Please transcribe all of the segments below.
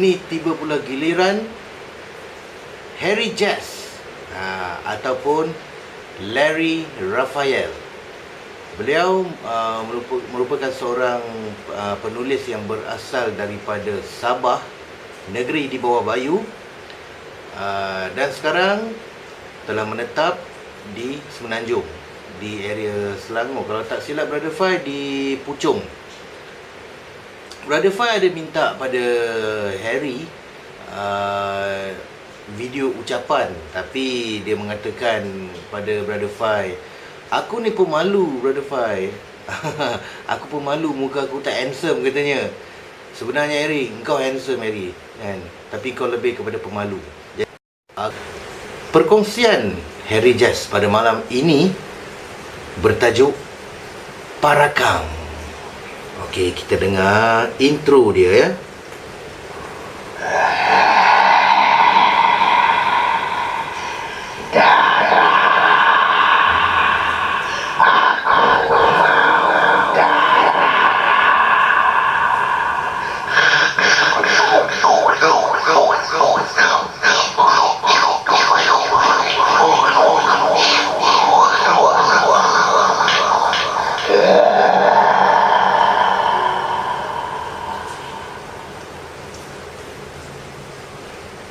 kini tiba pula giliran Harry Jazz ataupun Larry Raphael. Beliau merupakan seorang penulis yang berasal daripada Sabah, negeri di bawah Bayu, dan sekarang telah menetap di Semenanjung, di area Selangor. Kalau tak silap Brother Fai di Puchong. Brother Fai ada minta pada Harry video ucapan, tapi dia mengatakan pada Brother Fai, aku ni pemalu Brother Fai. Aku pemalu, muka aku tak handsome katanya. Sebenarnya Harry, engkau handsome Harry, kan? Tapi kau lebih kepada pemalu. Perkongsian Harry Jazz pada malam ini bertajuk Parakang. Okey, kita dengar intro dia ya.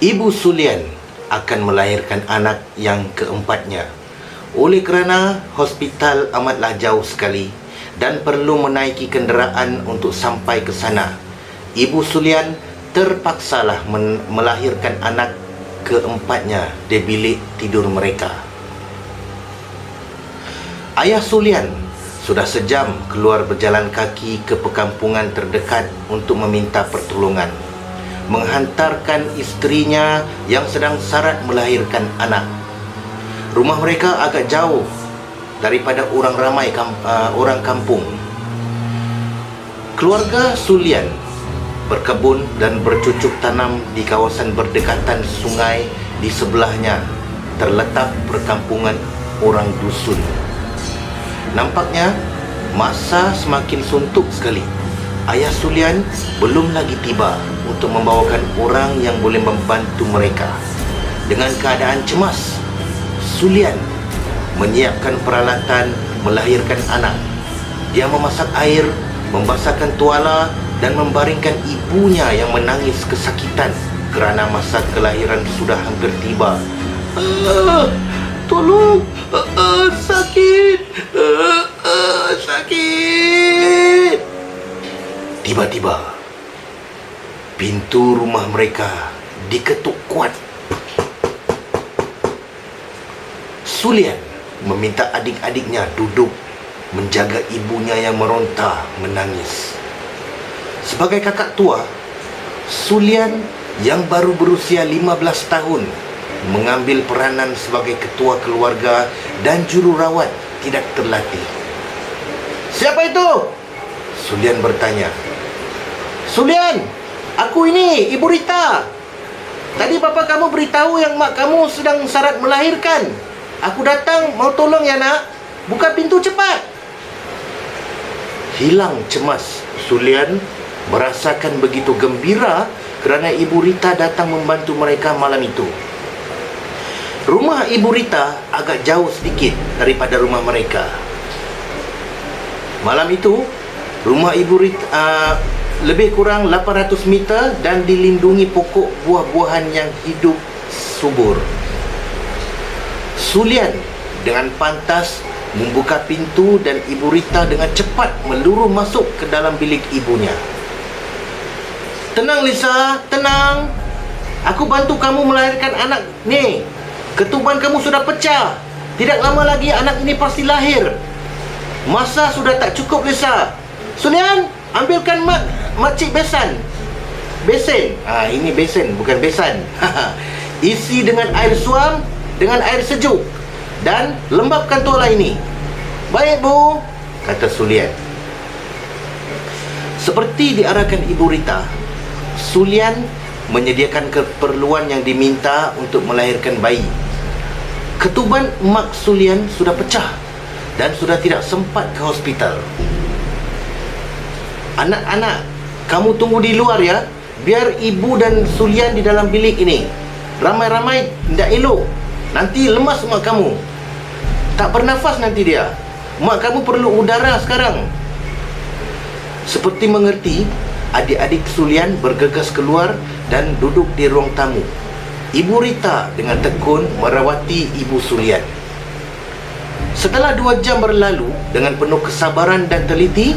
Ibu Sulian akan melahirkan anak yang keempatnya. Oleh kerana hospital amatlah jauh sekali dan perlu menaiki kenderaan untuk sampai ke sana, Ibu Sulian terpaksalah melahirkan anak keempatnya di bilik tidur mereka. Ayah Sulian sudah sejam keluar berjalan kaki ke perkampungan terdekat untuk meminta pertolongan, menghantarkan isterinya yang sedang sarat melahirkan anak. Rumah mereka agak jauh daripada orang ramai orang kampung. Keluarga Sulian berkebun dan bercucuk tanam di kawasan berdekatan sungai. Di sebelahnya terletak perkampungan orang dusun. Nampaknya masa semakin suntuk sekali. Ayah Sulian belum lagi tiba untuk membawakan orang yang boleh membantu mereka. Dengan keadaan cemas, Sulian menyiapkan peralatan melahirkan anak. Dia memasak air, membasahkan tuala dan membaringkan ibunya yang menangis kesakitan kerana masa kelahiran sudah hampir tiba. Tolong, sakit, sakit. Tiba-tiba, pintu rumah mereka diketuk kuat. Sulian meminta adik-adiknya duduk menjaga ibunya yang meronta menangis. Sebagai kakak tua, Sulian yang baru berusia 15 tahun mengambil peranan sebagai ketua keluarga dan jururawat tidak terlatih. Siapa itu? Sulian bertanya. Sulian, aku ini, Ibu Rita. Tadi bapa kamu beritahu yang mak kamu sedang sarat melahirkan. Aku datang mau tolong ya nak. Buka pintu cepat. Hilang cemas, Sulian merasakan begitu gembira kerana Ibu Rita datang membantu mereka malam itu. Rumah Ibu Rita agak jauh sedikit daripada rumah mereka. Malam itu, rumah Ibu Rita lebih kurang 800 meter dan dilindungi pokok buah-buahan yang hidup subur. Sulian dengan pantas membuka pintu dan Ibu Rita dengan cepat meluruh masuk ke dalam bilik ibunya. Tenang Lisa, tenang. Aku bantu kamu melahirkan anak ni. Ketuban kamu sudah pecah. Tidak lama lagi anak ini pasti lahir. Masa sudah tak cukup Lisa. Sulian, ambilkan makcik besan. Besen. Ini besen, bukan besan. Isi dengan air suam, dengan air sejuk, dan lembapkan tuala ini. Baik Bu, kata Sulian. Seperti diarahkan Ibu Rita, Sulian menyediakan keperluan yang diminta untuk melahirkan bayi. Ketuban mak Sulian sudah pecah dan sudah tidak sempat ke hospital. Anak-anak, kamu tunggu di luar ya. biar ibu dan Sulian di dalam bilik ini. Ramai-ramai tidak elok. Nanti lemas mak kamu. Tak bernafas nanti dia. Mak kamu perlu udara sekarang. Seperti mengerti, adik-adik Sulian bergegas keluar dan duduk di ruang tamu. Ibu Rita dengan tekun merawati ibu Sulian. Setelah 2 jam berlalu dengan penuh kesabaran dan teliti,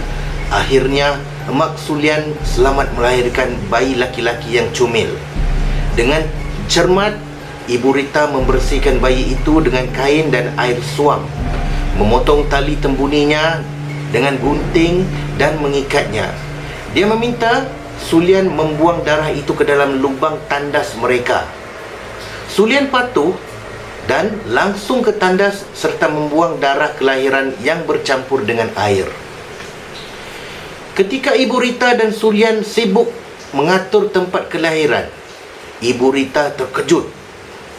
akhirnya Mak Sulian selamat melahirkan bayi laki-laki yang comel. Dengan cermat, Ibu Rita membersihkan bayi itu dengan kain dan air suam, memotong tali tembuninya dengan gunting dan mengikatnya. Dia meminta Sulian membuang darah itu ke dalam lubang tandas mereka. Sulian patuh dan langsung ke tandas serta membuang darah kelahiran yang bercampur dengan air. Ketika Ibu Rita dan Sulian sibuk mengatur tempat kelahiran, Ibu Rita terkejut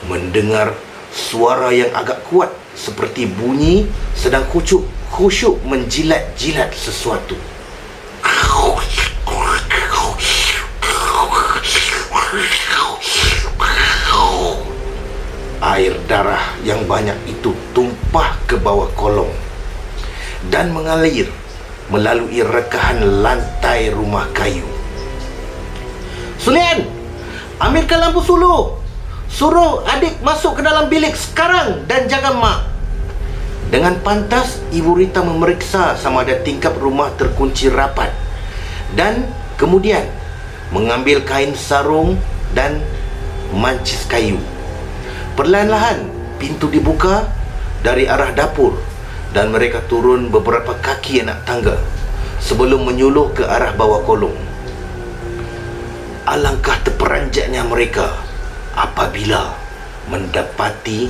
mendengar suara yang agak kuat seperti bunyi sedang khusyuk menjilat-jilat sesuatu. Air darah yang banyak itu tumpah ke bawah kolong dan mengalir melalui rekahan lantai rumah kayu. Sulian, ambilkan lampu suluh. Suruh adik masuk ke dalam bilik sekarang dan jaga mak. Dengan pantas, Ibu Rita memeriksa sama ada tingkap rumah terkunci rapat dan kemudian mengambil kain sarung dan mancis kayu. Perlahan-lahan pintu dibuka dari arah dapur dan mereka turun beberapa kaki anak tangga sebelum menyuluh ke arah bawah kolong. Alangkah terperanjatnya mereka apabila mendapati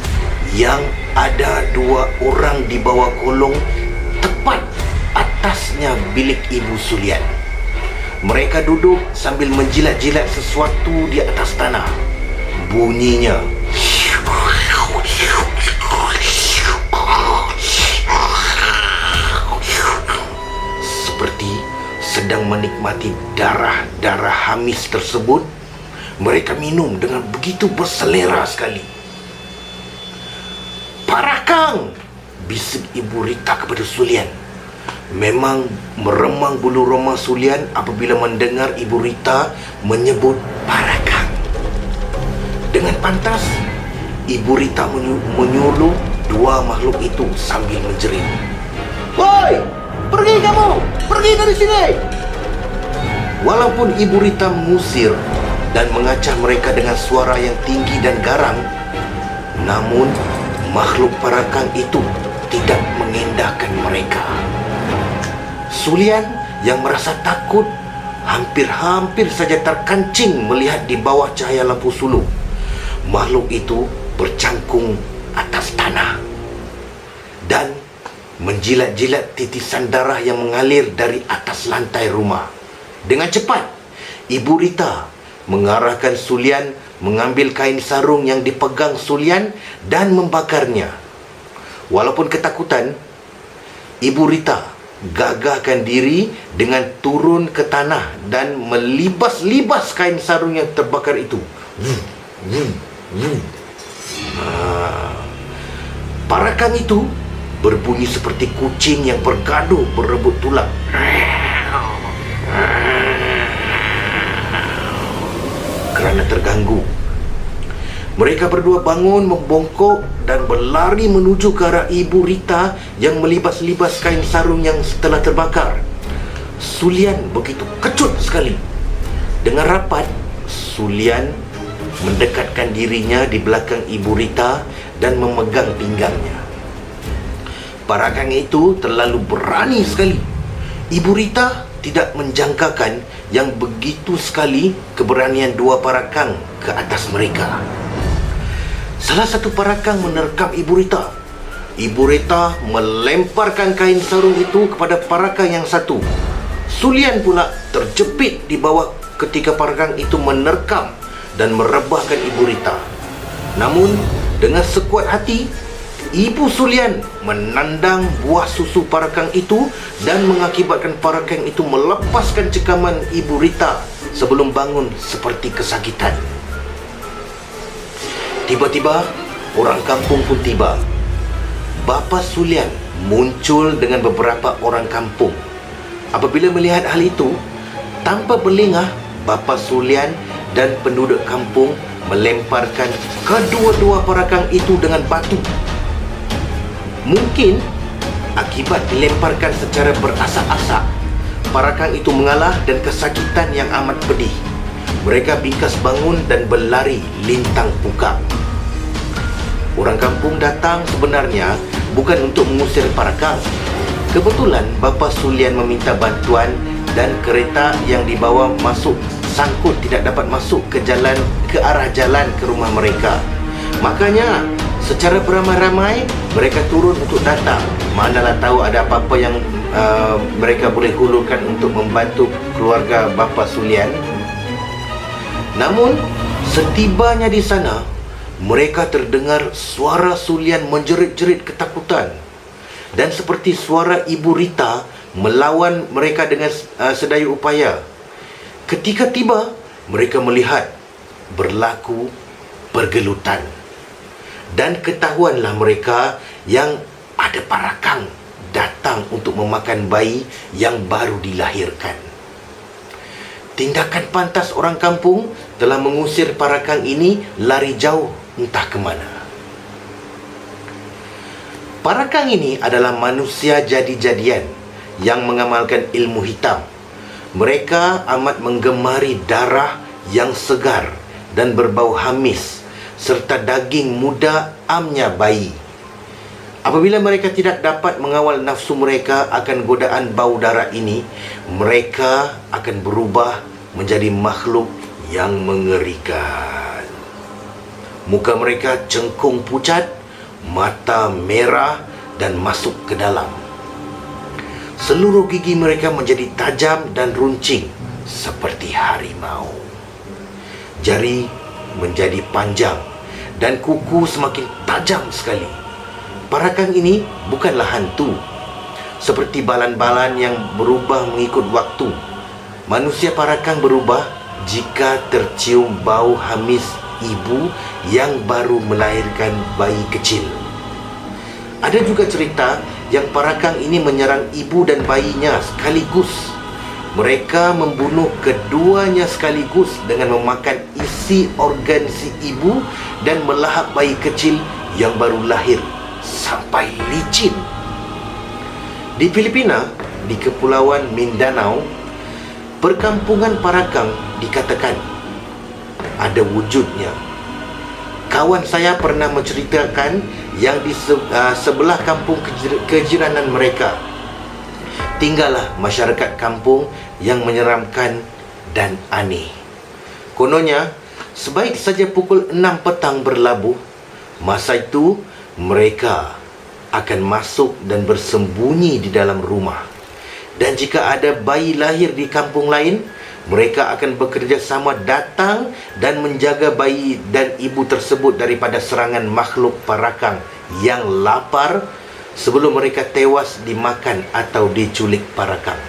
yang ada 2 orang di bawah kolong tepat atasnya bilik Ibu Sulian. Mereka duduk sambil menjilat-jilat sesuatu di atas tanah. Bunyinya seperti sedang menikmati darah-darah hamis tersebut. Mereka minum dengan begitu berselera sekali. "Parakang!" bisik Ibu Rita kepada Sulian. Memang meremang bulu roma Sulian apabila mendengar Ibu Rita menyebut Parakang. Dengan pantas, Ibu Rita menyuluh 2 makhluk itu sambil menjerit. "Woi, pergi kamu! Pergi dari sini!" Walaupun Ibu Rita mengusir dan mengacah mereka dengan suara yang tinggi dan garang, namun makhluk Parakang itu tidak mengendahkan mereka. Sulian yang merasa takut hampir saja terkancing melihat di bawah cahaya lampu suluh. Makhluk itu bercangkung atas tanah dan menjilat-jilat titisan darah yang mengalir dari atas lantai rumah. Dengan cepat, Ibu Rita mengarahkan Sulian mengambil kain sarung yang dipegang Sulian dan membakarnya. Walaupun ketakutan, Ibu Rita gagahkan diri dengan turun ke tanah dan melibas-libas kain sarung yang terbakar itu. Parakang itu berbunyi seperti kucing yang bergaduh berebut tulang. Kerana terganggu, mereka berdua bangun membongkok dan berlari menuju ke arah Ibu Rita yang melibas-libas kain sarung yang telah terbakar. Sulian begitu kecut sekali. Dengan rapat, Sulian mendekatkan dirinya di belakang Ibu Rita dan memegang pinggangnya. Parakang itu terlalu berani sekali. Ibu Rita tidak menjangkakan yang begitu sekali keberanian 2 parakang ke atas mereka. Salah satu parakang menerkam Ibu Rita. Ibu Rita melemparkan kain sarung itu kepada parakang yang satu. Sulian pula terjepit di bawah ketika parakang itu menerkam dan merebahkan Ibu Rita. Namun dengan sekuat hati, Ibu Sulian menandang buah susu parakang itu dan mengakibatkan parakang itu melepaskan cekaman Ibu Rita sebelum bangun seperti kesakitan. Tiba-tiba, orang kampung pun tiba. Bapa Sulian muncul dengan beberapa orang kampung. Apabila melihat hal itu, tanpa berlengah, Bapa Sulian dan penduduk kampung melemparkan kedua-dua parakang itu dengan batu. Mungkin akibat dilemparkan secara berasap-asap, parakang itu mengalah dan kesakitan yang amat pedih. Mereka bingkas bangun dan berlari lintang pukak. Orang kampung datang sebenarnya bukan untuk mengusir parakang. Kebetulan Bapa Sulian meminta bantuan dan kereta yang dibawa masuk sangkut tidak dapat masuk ke arah jalan ke rumah mereka. Makanya secara beramai-ramai mereka turun untuk datang. Manalah tahu ada apa-apa yang mereka boleh hulurkan untuk membantu keluarga Bapa Sulian. Namun setibanya di sana, mereka terdengar suara Sulian menjerit-jerit ketakutan. Dan seperti suara Ibu Rita melawan mereka dengan sedaya upaya. Ketika tiba, mereka melihat berlaku pergelutan. Dan ketahuanlah mereka yang ada parakang datang untuk memakan bayi yang baru dilahirkan. Tindakan pantas orang kampung telah mengusir parakang ini lari jauh entah ke mana. Parakang ini adalah manusia jadi-jadian yang mengamalkan ilmu hitam. Mereka amat menggemari darah yang segar dan berbau hamis serta daging muda amnya bayi. Apabila mereka tidak dapat mengawal nafsu mereka akan godaan bau darah ini, mereka akan berubah menjadi makhluk yang mengerikan. Muka mereka cengkung pucat, mata merah dan masuk ke dalam. Seluruh gigi mereka menjadi tajam dan runcing seperti harimau. Jari menjadi panjang dan kuku semakin tajam sekali. Parakang ini bukanlah hantu, seperti balan-balan yang berubah mengikut waktu. Manusia parakang berubah jika tercium bau hamis ibu yang baru melahirkan bayi kecil. Ada juga cerita yang parakang ini menyerang ibu dan bayinya sekaligus. Mereka membunuh keduanya sekaligus dengan memakan isi organ si ibu dan melahap bayi kecil yang baru lahir sampai licin. Di Filipina, di Kepulauan Mindanao, perkampungan parakang dikatakan ada wujudnya. Kawan saya pernah menceritakan yang di sebelah kampung kejiranan mereka tinggallah masyarakat kampung yang menyeramkan dan aneh. Kononnya, sebaik saja pukul 6 petang berlabuh, masa itu mereka akan masuk dan bersembunyi di dalam rumah. Dan jika ada bayi lahir di kampung lain, mereka akan bekerjasama datang dan menjaga bayi dan ibu tersebut daripada serangan makhluk parakang yang lapar sebelum mereka tewas dimakan atau diculik parakang.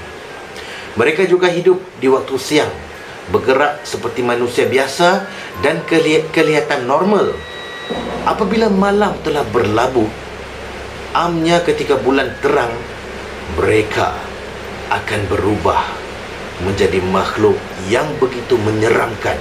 Mereka juga hidup di waktu siang, bergerak seperti manusia biasa dan kelihatan normal. Apabila malam telah berlabuh, amnya ketika bulan terang, mereka akan berubah menjadi makhluk yang begitu menyeramkan.